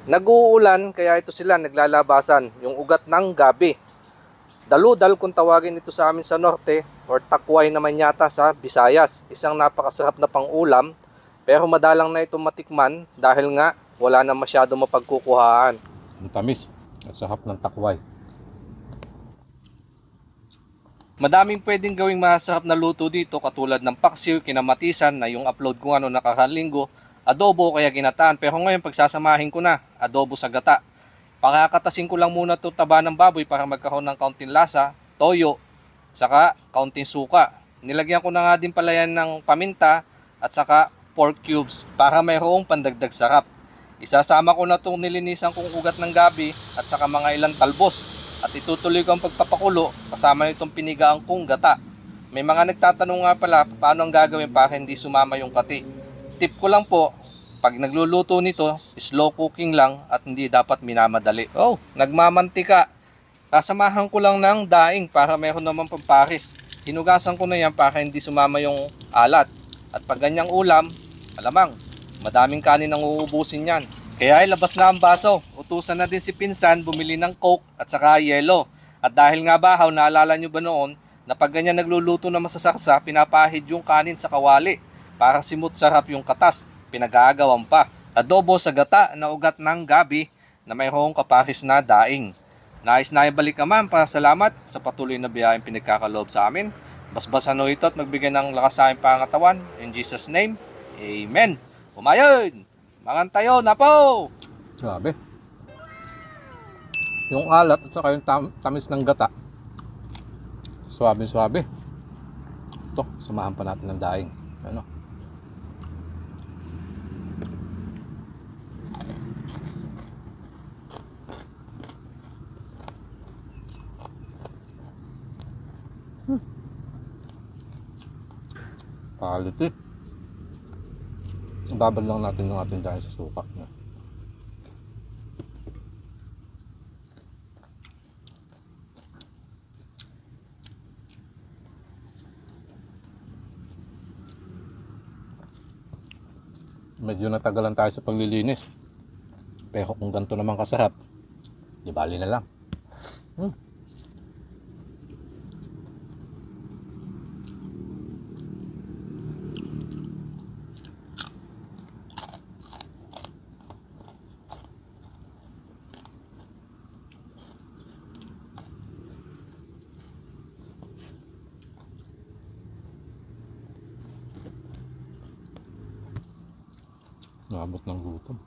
Nag-uulan kaya ito sila naglalabasan, yung ugat ng gabi. Daludal kung tawagin ito sa amin sa norte or takway naman yata sa Visayas. Isang napakasarap na pang-ulam pero madalang na itong matikman dahil nga wala na masyado mapagkukuhaan. Ang tamis at sarap ng takway. Madaming pwedeng gawing masarap na luto dito katulad ng paksiw, kinamatisan na yung upload ko nakakalinggo, adobo kaya ginataan. Pero ngayon pagsasamahin ko na adobo sa gata. Pakakatasin ko lang muna itong taba ng baboy para magkaroon ng kaunting lasa, toyo, saka kaunting suka. Nilagyan ko na nga din pala yan ng paminta at saka pork cubes para mayroong pandagdag sarap. Isasama ko na itong nilinisan kong ugat ng gabi at saka mga ilang talbos. At itutuloy ko ang pagpapakulo kasama nitong pinigaan kong gata. May mga nagtatanong nga pala paano ang gagawin para hindi sumama yung kati. Tip ko lang po, pag nagluluto nito, slow cooking lang at hindi dapat minamadali. Oh, nagmamantika. Sasamahan ko lang ng daing para meron naman pamparis. Hinugasan ko na yan para hindi sumama yung alat. At pag ganyang ulam, alamang, madaming kanin ang uubusin yan. Kaya ay labas na ang baso. Utusan na din si pinsan bumili ng coke at saka yelo. At dahil nga bahaw, naalala nyo ba noon na pag ganyan nagluluto na masasarsa, pinapahid yung kanin sa kawali para simut sarap yung katas. Pinag-aagawan pa. Adobo sa gata na ugat ng gabi na mayroong kaparis na daing. Nais na ibalik naman para salamat sa patuloy na biyayang pinagkakaloob sa amin. Basbasan ito at magbigay ng lakas sa aming pangatawan. In Jesus' name, Amen. Umayon! Mangantayo na po! Grabe. Yung alat at saka yung tamis ng gata. Suabe-suabe. Ito, samahan pa natin ng daing. Ano? Quality. Babad lang natin yung ating daing sa suka. Medyo natagalan tayo sa paglilinis. Pero kung ganito naman kasarap, di bali na lang. Naabot ng gutom.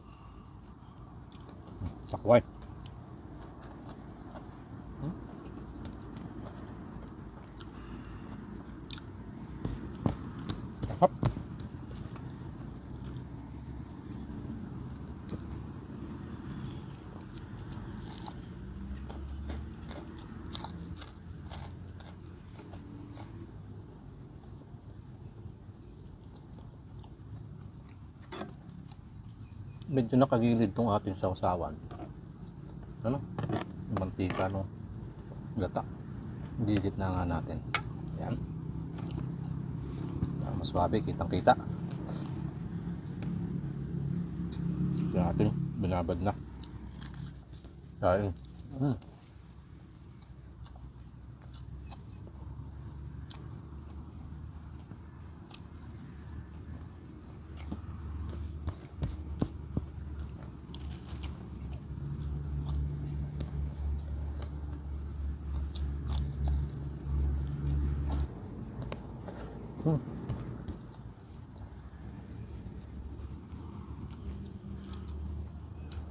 Sakway. Hop. Medyo nakagilid tong ating sausawan. Ano? Mantika no gata. Gigit na nga natin. Yan. Para mas swabe, kitang-kita. Yan natin, binabad na. Kain.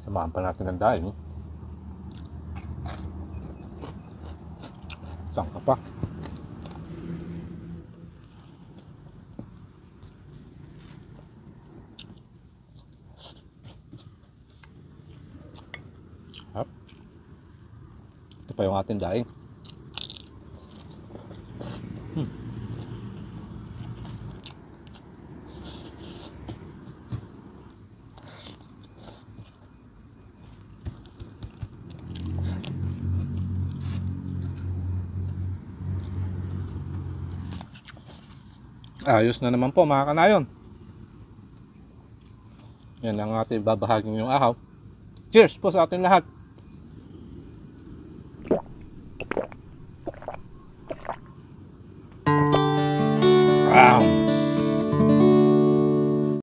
Samahan pa natin ng daing. Sangka pa. Hop. Ito pa yung ating daing. Ayos na naman po mga kanayon. Yan ang ating babahaging yung ahaw. Cheers po sa ating lahat.